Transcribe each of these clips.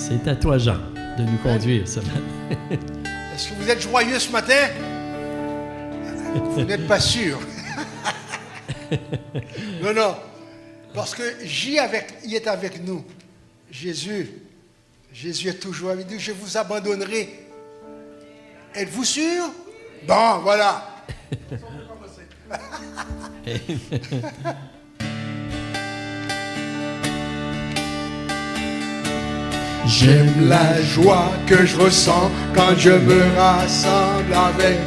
C'est à toi, Jean, de nous conduire ce matin. Est-ce que vous êtes joyeux ce matin? Vous n'êtes pas sûr. Non, non. Parce que il est avec nous. Jésus est toujours avec nous. Je vous abandonnerai. Êtes-vous sûr? Bon, voilà. J'aime la joie que je ressens quand je me rassemble avec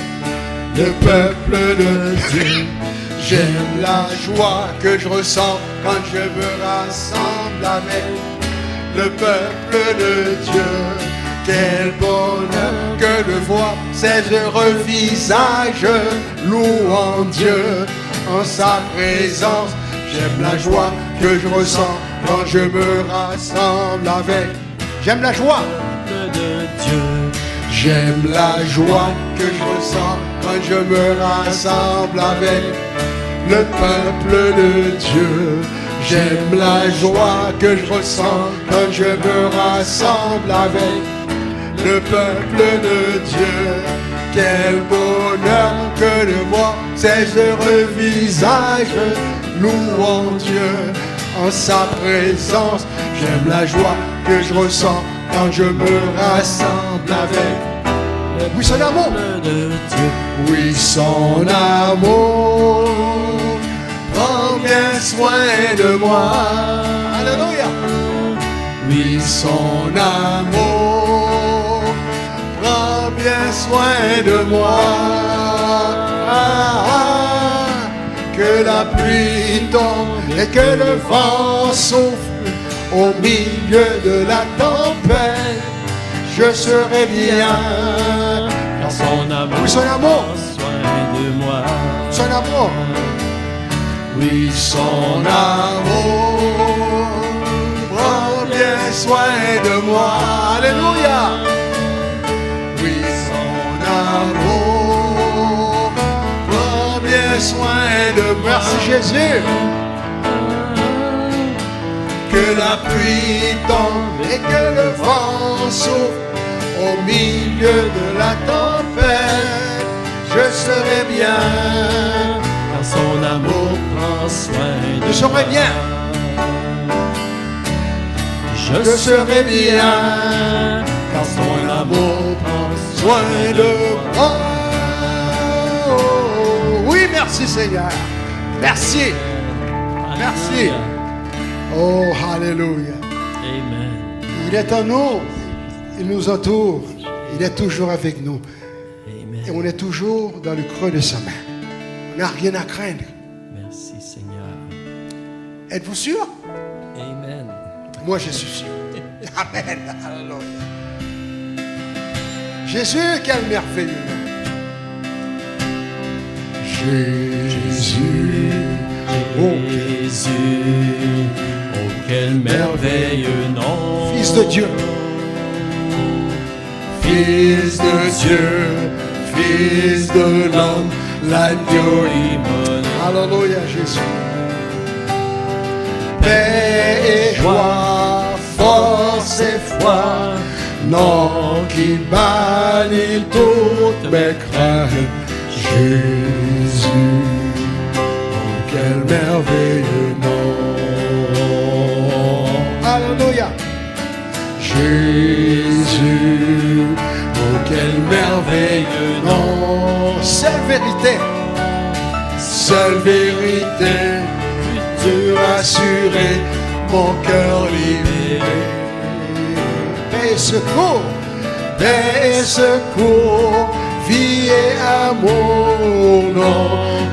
le peuple de Dieu. J'aime la joie que je ressens quand je me rassemble avec le peuple de Dieu. Quel bonheur que de voir ces heureux visages louant Dieu en sa présence. J'aime la joie que je ressens quand je me rassemble avec. J'aime la joie De Dieu. J'aime la joie que je ressens quand je me rassemble avec le peuple de Dieu. J'aime la joie que je ressens quand je me rassemble avec le peuple de Dieu. Quel bonheur que de voir ces heureux visages louant Dieu en sa présence. J'aime la joie que je ressens quand je me rassemble avec. Oui, son amour. De Dieu. Oui, son amour prend bien soin de moi. Alléluia. Oui, son amour prend bien soin de moi. Que la pluie tombe et que le vent souffle au milieu de la tempête, je serai bien. Car son amour, Oui, son amour. prend soin de moi. Son amour. Oui, son amour prend bien soin de moi. Alléluia. Oui, son amour prend bien soin de moi. Merci Jésus. Que la pluie tombe et que le vent souffle au milieu de la tempête, je serai bien. Car son amour prend soin de Je serai moi. bien. Je Je serai bien. car son amour prend Soin de moi. Oh, oui, merci Seigneur. Merci. Merci. Oh, alléluia. Amen. Il est en nous. Il nous entoure. Il est toujours avec nous. Amen. Et on est toujours dans le creux de sa main. On n'a rien à craindre. Merci Seigneur. Êtes-vous sûr? Amen. Moi, je suis sûr. Amen. Alléluia. Jésus, quel merveilleux nom. Jésus. Oh, Jésus, oh quel merveilleux nom. Fils de Dieu. Fils de Dieu. Fils de l'homme. L'agneau Immaculé. Alléluia, Jésus. Paix et joie, force et foi, nom qui bannit toutes mes craintes. Jésus, oh quel merveilleux nom. Alléluia. Jésus, oh quel merveilleux nom. Seule vérité. Seule vérité. Futur assuré, mon cœur libéré. Paix et secours, paix et secours, vie et amour, nom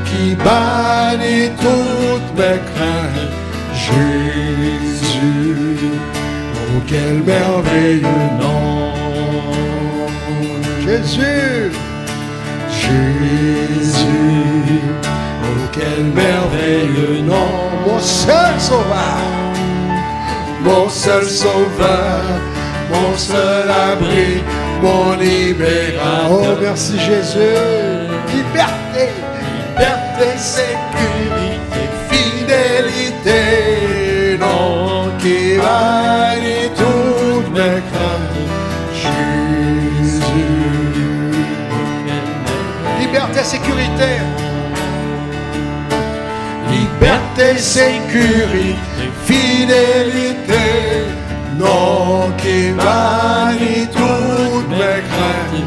qui bannit toutes mes craintes. Jésus, oh quel merveilleux nom. Jésus, Jésus, oh quel merveilleux nom. Mon seul sauveur, mon seul sauveur, mon seul abri, mon libérateur. Oh merci Jésus. Liberté, liberté, sécurité, fidélité, nom qui bannit toutes mes craintes. et sécurité, fidélité, nom qui manie toutes mes craintes.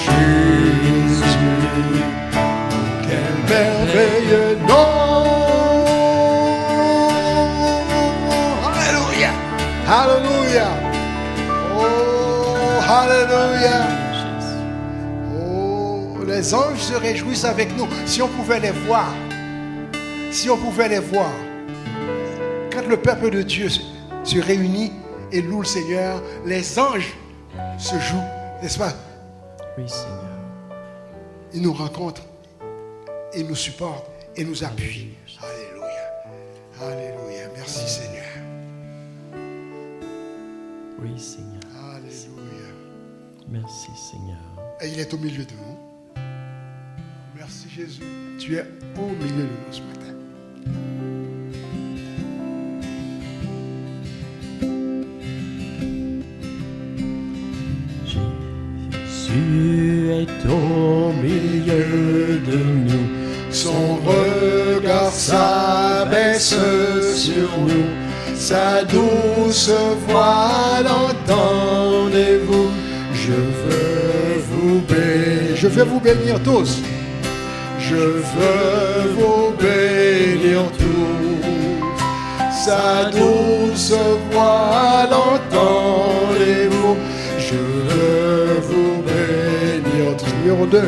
Jésus, quel merveilleux nom. Alléluia, alléluia. Oh, alléluia. Oh, les anges se réjouissent avec nous. Si on pouvait les voir, si on pouvait les voir. Quand le peuple de Dieu se réunit et loue le Seigneur, les anges se jouent, n'est-ce pas? Oui, Seigneur. Ils nous rencontrent, ils nous supportent et nous appuient. Alléluia. Alléluia. Merci Seigneur. Oui, Seigneur. Alléluia. Merci, Seigneur. Et il est au milieu de nous. Merci Jésus. Tu es au milieu de nous ce matin. Jésus est au milieu de nous. Son regard s'abaisse sur nous. Sa douce voix, l'entendez-vous? Je veux vous bénir. Je vais vous bénir tous. Je veux vous bénir tous. Sa douce voix, l'entendez-vous? Je veux vous bénir tous. Numéro 2.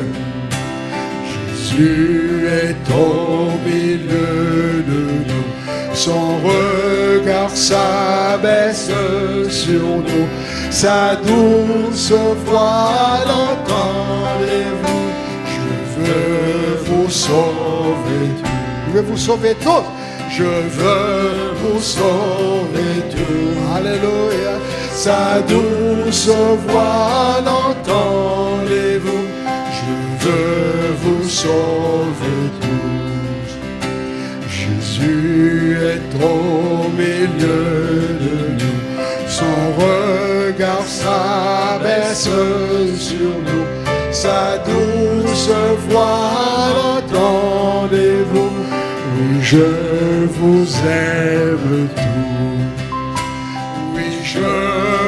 Jésus est au milieu de nous. Son regard s'abaisse sur nous. Sa douce voix, l'entendez-vous? Je veux vous sauver tous. Je veux vous sauver tous. Je veux vous sauver tous. Alléluia. Sa douce voix, l'entendez-vous? Je veux vous sauver tous. Jésus est au milieu de nous. Son regard s'abaisse sur nous. Sa douce voix, l'entendez-vous? Oui, je vous aime tous. Oui, je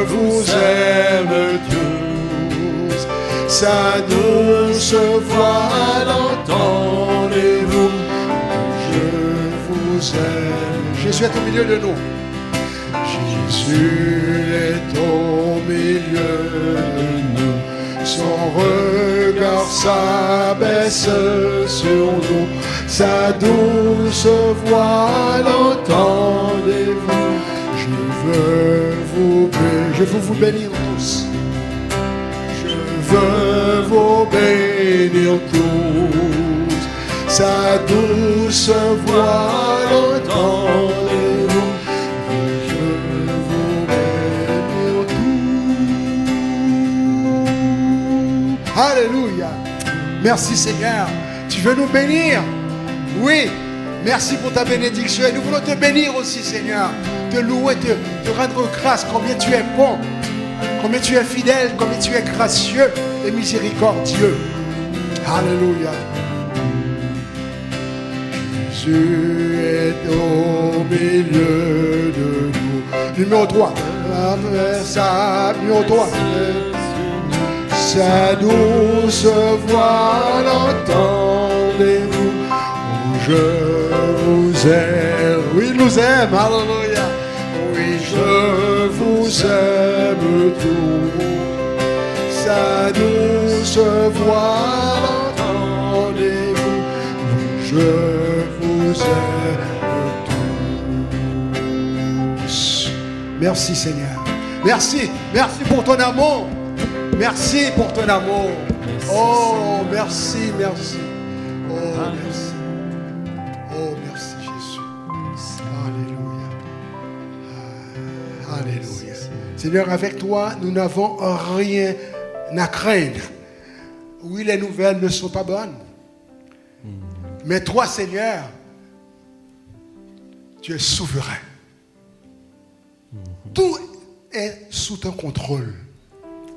vous aime tous. Sa douce voix, l'entendez-vous? Jésus est au milieu de nous. Jésus est au milieu de nous. Son regard s'abaisse sur nous. Sa douce voix, l'entendez-vous? Je veux vous bénir tous. Je veux vous bénir tous. Sa douce voix, l'entendez-vous? Je vous bénir tous. Alléluia. Merci Seigneur. Tu veux nous bénir? Oui. Merci pour ta bénédiction. Et nous voulons te bénir aussi Seigneur. Te louer, te rendre grâce. Combien tu es bon. Combien tu es fidèle. Combien tu es gracieux et miséricordieux. Alléluia. Jésus est au milieu de nous. Numéro 3. Numéro 3. Sa douce voix, l'entendez-vous? Je vous aime. Oui, il nous aime. Alléluia. Oui, je vous aime tous. Sa douce voix, l'entendez-vous? Je vous aime tous. Merci Seigneur. Merci. Merci pour ton amour. Merci pour ton amour. Oh, merci, merci. Oh, merci. Oh, merci Jésus. Alléluia. Alléluia. Seigneur, avec toi, nous n'avons rien à craindre. Oui, les nouvelles ne sont pas bonnes. Mais toi, Seigneur, tu es souverain. Tout est sous ton contrôle.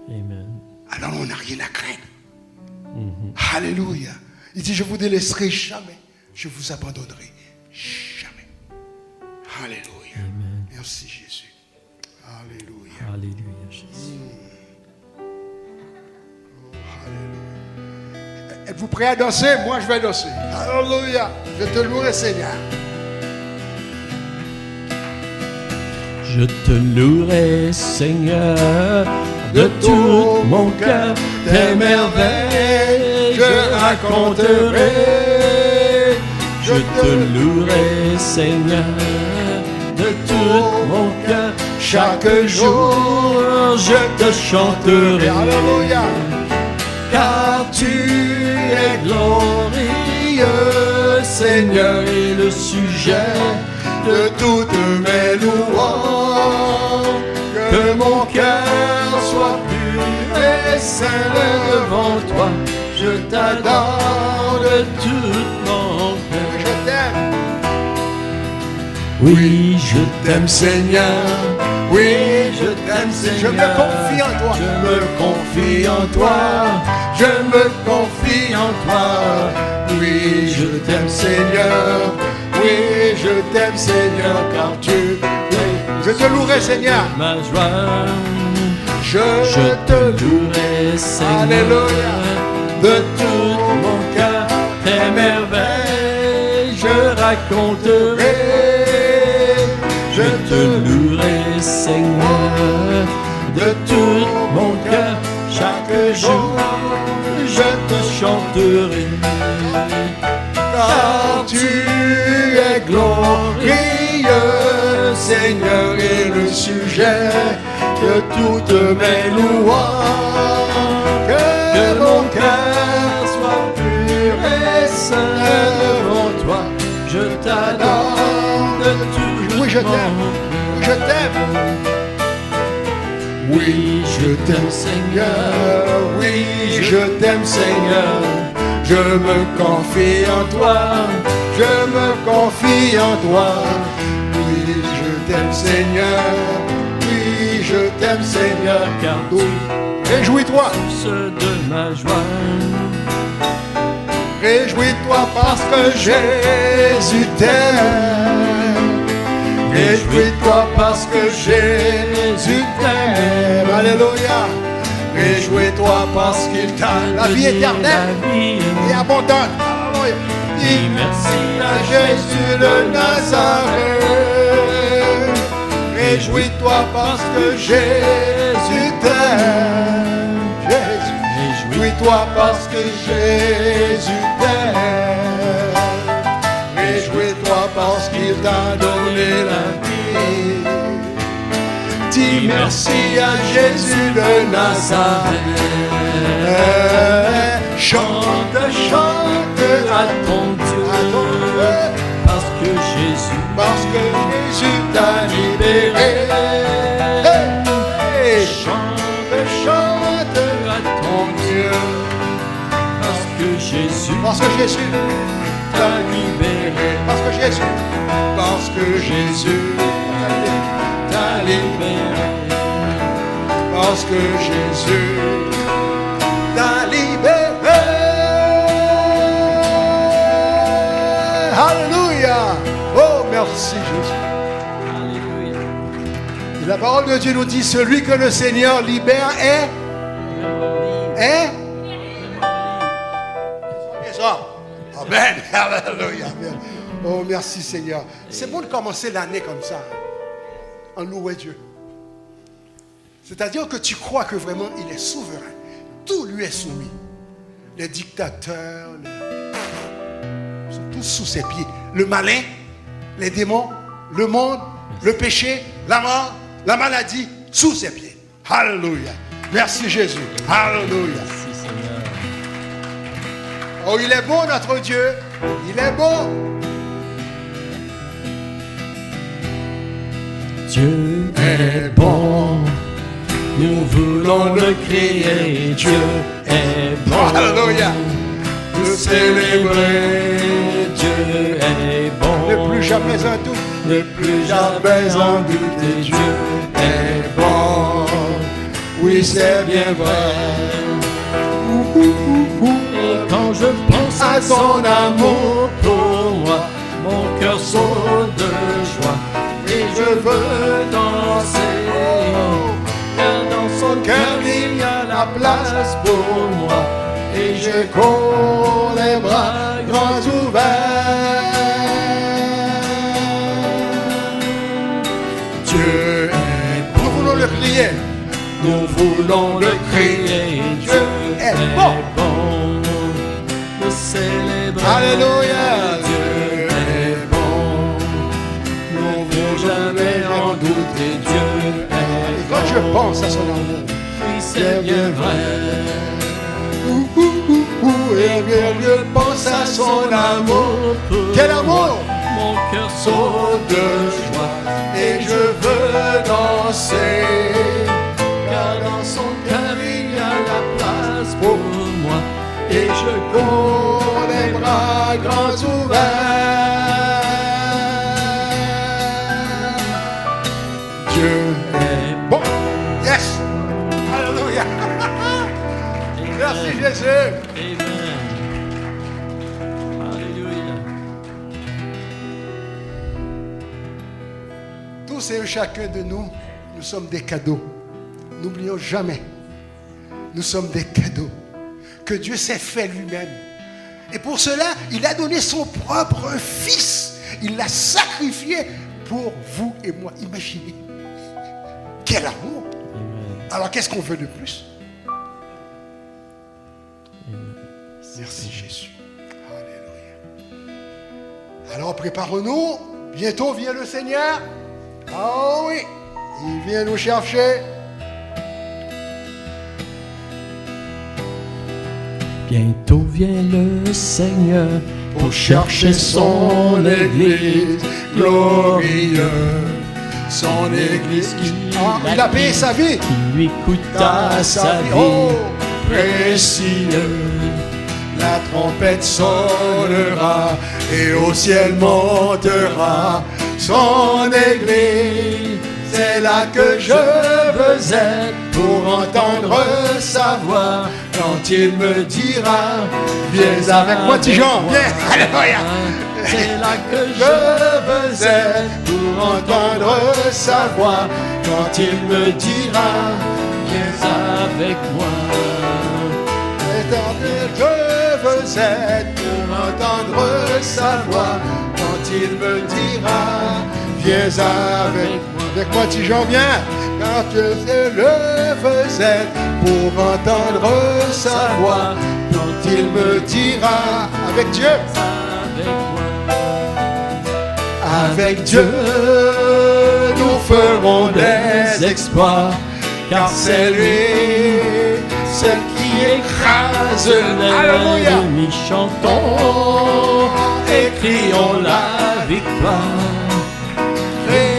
Amen. Alors on n'a rien à craindre. Alléluia. Il dit, je ne vous délaisserai jamais. Je vous abandonnerai jamais. Alléluia. Merci Jésus. Alléluia. Alléluia, Jésus. Alléluia. Êtes-vous prêts à danser? Moi, je vais danser. Alléluia. Je te louerai, Seigneur. Je te louerai, Seigneur, de tout mon cœur, tes merveilles, je raconterai. Je te louerai, Seigneur, de tout mon cœur, chaque jour, je te chanterai. Alléluia. Car tu es glorieux, Seigneur, et le sujet de toutes mes louanges. Que mon cœur soit pur et saint devant toi. Je t'adore de tout mon cœur. Je t'aime. Oui, je t'aime, Seigneur. Oui, je t'aime, Seigneur. Je me confie en toi. Je me confie en toi. Je me confie en toi. Oui, je t'aime, Seigneur. Oui, je t'aime, Seigneur, car tu es Je te louerai, Seigneur. ma joie. Je Je te louerai, Seigneur, Alléluia. de tout mon cœur, tes merveilles, je raconterai. Je te louerai, Seigneur, de tout mon cœur, chaque jour, je te chanterai. Car tu es glorieux, Seigneur, et le sujet de toutes mes louanges. Que mon cœur soit pur et saint devant toi. Je t'adore de tout Oui, je t'aime. mon Oui, je t'aime. Oui, je t'aime, Seigneur. Oui, je t'aime, Seigneur. Je me confie en toi. Je me confie en toi. Oui, je t'aime, Seigneur. Oui, je t'aime, Seigneur, car tu Réjouis-toi. es source de ma joie. Réjouis-toi parce que Jésus t'aime. Réjouis-toi parce que Jésus t'aime. Alléluia. Réjouis-toi parce qu'il t'a la vie éternelle et abondante. Alléluia. Dis merci à Jésus de Nazareth. Réjouis-toi parce que Jésus t'aime. Jésus. Réjouis-toi parce que Jésus t'aime. Réjouis-toi parce qu'il t'a donné la vie. Dis merci à Jésus de Nazareth. Chante, chante à ton Dieu, parce que Jésus t'a libéré. chante Chante à ton Dieu, parce que Jésus t'a libéré, parce que Jésus t'a libéré, parce que Jésus t'a libéré. Alléluia. Oh, merci Jésus. alléluia. Et la parole de Dieu nous dit, celui que le Seigneur libère est ça. Amen. Alléluia. Oh, merci Seigneur. C'est bon de commencer l'année comme ça, en louant Dieu. C'est-à-dire que tu crois que vraiment il est souverain. Tout lui est soumis. Les dictateurs, sont tous sous ses pieds. Le malin, les démons, le monde, le péché, la mort, la maladie, sous ses pieds. Alléluia. Merci Jésus. Alléluia. Merci Seigneur. Oh, il est bon notre Dieu. Il est bon. Dieu est bon, nous voulons le crier. Dieu est bon, Alléluia. le célébrer. Dieu est bon, Ne plus jamais un doute. ne plus jamais en douter. Dieu est bon, oui c'est bien vrai. Et quand je pense à son amour pour moi, mon cœur saute de joie. veux danser. Car dans son cœur il y a la place pour moi. Et je cours les bras grands ouverts. Dieu est bon. Nous voulons le crier. Nous voulons le crier. Dieu est bon. De célébrer. Alléluia. Dieu est bon. Nous ne voulons jamais en douter. Dieu est bon. Et quand je pense à son amour, oui, c'est bien vrai. Et je pense à son amour. Quel amour! Mon cœur saute de joie et je veux danser. Car dans son cœur il y a la place pour moi. Et je cours les bras grands ouverts. Dieu est bon. Yes! Alléluia! Merci Jésus! Tous et chacun de nous, nous sommes des cadeaux. N'oublions jamais, nous sommes des cadeaux que Dieu s'est fait lui-même. Et pour cela, il a donné son propre fils. Il l'a sacrifié pour vous et moi. Imaginez. Quel amour. Alors qu'est-ce qu'on veut de plus? Merci Jésus. Alléluia. Alors préparons-nous. Bientôt vient le Seigneur. Ah oui, il vient nous chercher. Bientôt vient le Seigneur pour chercher son Église glorieuse. Son Église qui il a payé sa vie. Qui lui coûta sa vie. Oh, précieux. La trompette sonnera et au ciel montera son Église. C'est là que je veux être pour entendre sa voix. Quand il me dira, viens avec moi, Tijan, viens, alléluia. C'est là que je veux être pour entendre sa voix. Quand il me dira, viens avec moi. C'est là que je veux être pour entendre sa voix. Quand il me dira, viens avec moi. Avec moi, Tijan, viens. Quand je le veux être pour entendre sa voix. Quand il me dira, avec Dieu. Avec Dieu, nous ferons des exploits, car c'est lui, celle qui écrase l'ennemi. Chantons et crions la victoire. Christ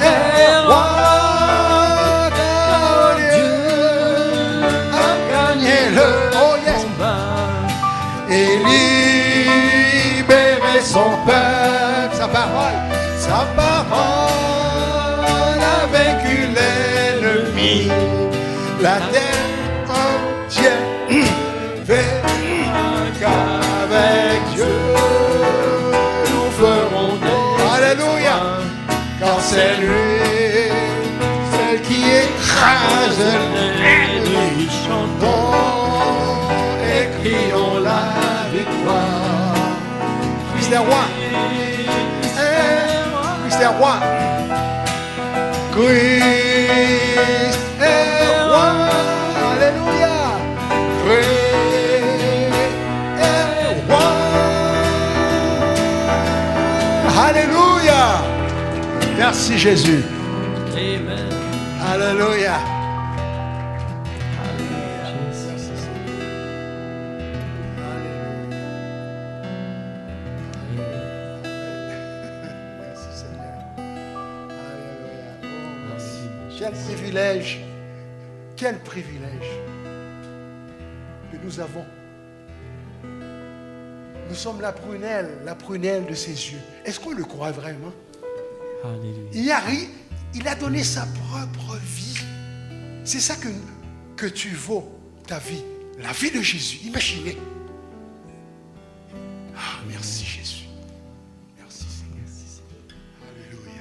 est roi, car Dieu a gagné le combat et libéré son peuple. Sa parole a vaincu l'ennemi. La terre entière fait qu'avec Dieu nous ferons des alléluia, car c'est lui, celle qui écrase l'ennemi. Chantons et crions la victoire. Christ est roi. Christ est roi. Christ est roi. Alléluia. Christ est roi. Alléluia. Merci Jésus. Amen. Alléluia. Quel privilège que nous avons. Nous sommes la prunelle de ses yeux. Est-ce qu'on le croit vraiment? Alléluia. Il a donné sa propre vie. C'est ça que tu vaux, ta vie. La vie de Jésus. Imaginez. Ah, merci Jésus. Merci Seigneur. Alléluia.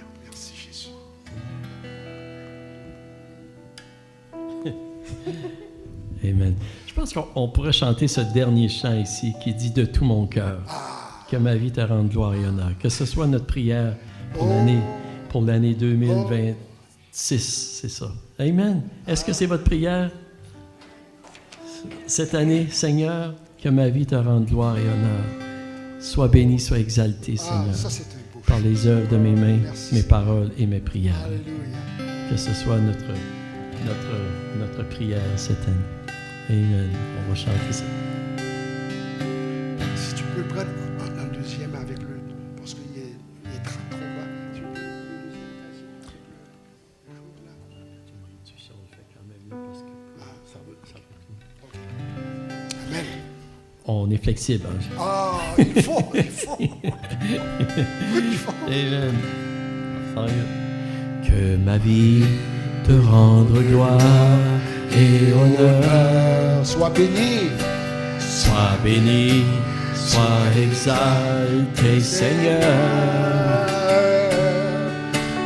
Amen. Je pense qu'on pourrait chanter ce dernier chant ici qui dit de tout mon cœur que ma vie te rende gloire et honneur. Que ce soit notre prière pour l'année 2026, c'est ça. Amen. Est-ce que c'est votre prière cette année, Seigneur, que ma vie te rende gloire et honneur? Sois béni, sois exalté, Seigneur, Ça, c'est un beau par les œuvres de mes mains, Merci. mes paroles et mes prières. Alléluia. Que ce soit notre prière cette année. Amen. On va chanter ça. Si tu peux prendre un deuxième avec le... Parce qu'il est trop bas. Tu peux Amen. On est flexible. Hein? Ah, il faut. Amen. Que ma vie te rende gloire et honneur. Sois béni. Sois béni, sois exalté, Seigneur,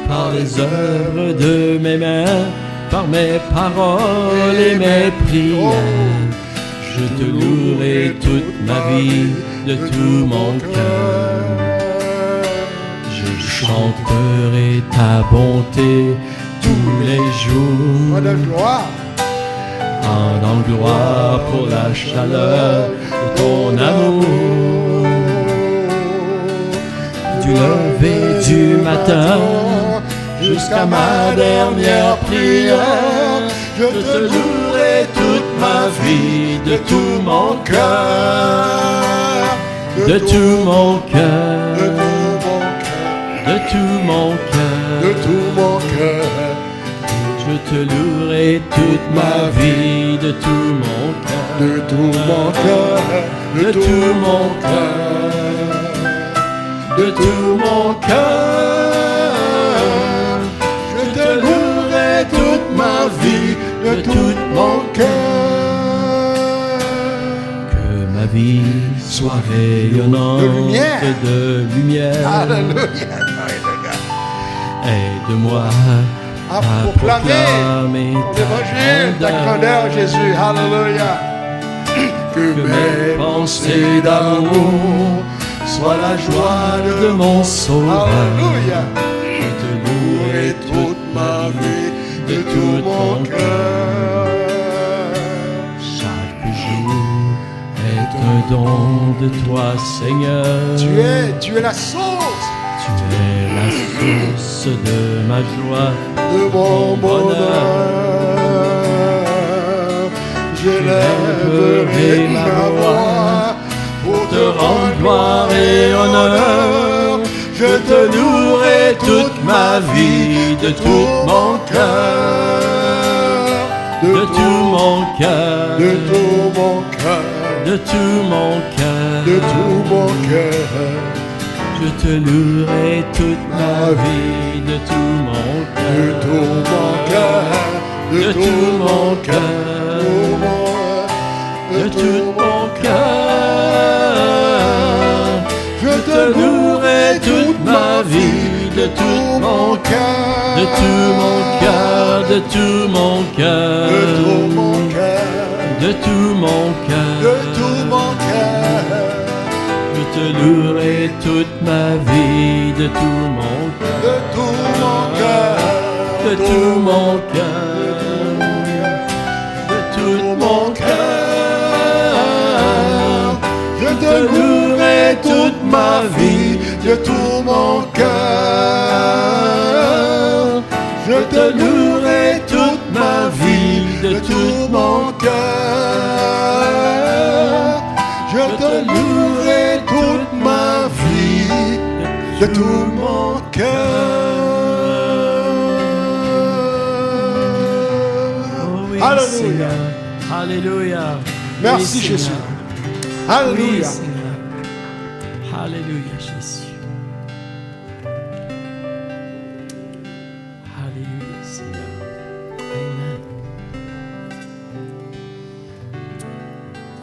par les œuvres de mes mains, par mes paroles et mes prières. Je te louerai toute ma vie de tout mon cœur. Je chanterai ta bonté tous les jours. De gloire. Rendant gloire pour la chaleur de ton amour. Du lever du matin jusqu'à ma dernière prière, je te louerai toute ma vie de tout mon cœur, de tout mon cœur, de tout mon cœur, De tout mon cœur. je te louerai toute ma vie de tout mon cœur, De tout mon cœur. de tout mon cœur, de tout mon cœur. Je te louerai toute ma vie de tout mon cœur. Que ma vie soit rayonnante De lumière. de lumière. Alléluia. Aide-moi À proclamer l'évangile de ta grandeur, Jésus. Alléluia. Que mes pensées d'amour soient la joie de mon sauveur. Alléluia. Je te louerai toute ma vie de tout mon cœur. Chaque jour est un don de toi, Seigneur. Tu es la source Tu es la source de ma joie, de mon bonheur. J'élèverai ma voix pour te rendre gloire et honneur. Je te louerai toute ma vie de tout mon cœur, de tout mon cœur, de tout mon cœur, de tout mon cœur, de tout mon cœur. Je te louerai toute ma vie de tout mon De cœur, tout mon cœur, de tout mon cœur, de tout mon cœur. Je te louerai toute ma vie de tout mon cœur, de tout mon cœur, de tout mon cœur, de tout mon cœur, de tout mon cœur. de tout mon cœur. Je te louerai toute ma vie de tout mon cœur, De tout mon cœur, de tout mon cœur, de tout mon cœur. je te louerai toute ma vie, de tout mon cœur. Je te louerai toute ma vie, de tout mon cœur. Je te louerai toute ma vie, de tout mon cœur. Oh oui, Alléluia. Seigneur. Alléluia. Merci, Oui, Jésus. Seigneur. Alléluia. Oui, Seigneur. Alléluia, Jésus. Alléluia, Seigneur. Amen.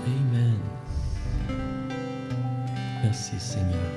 Amen. Merci, Seigneur.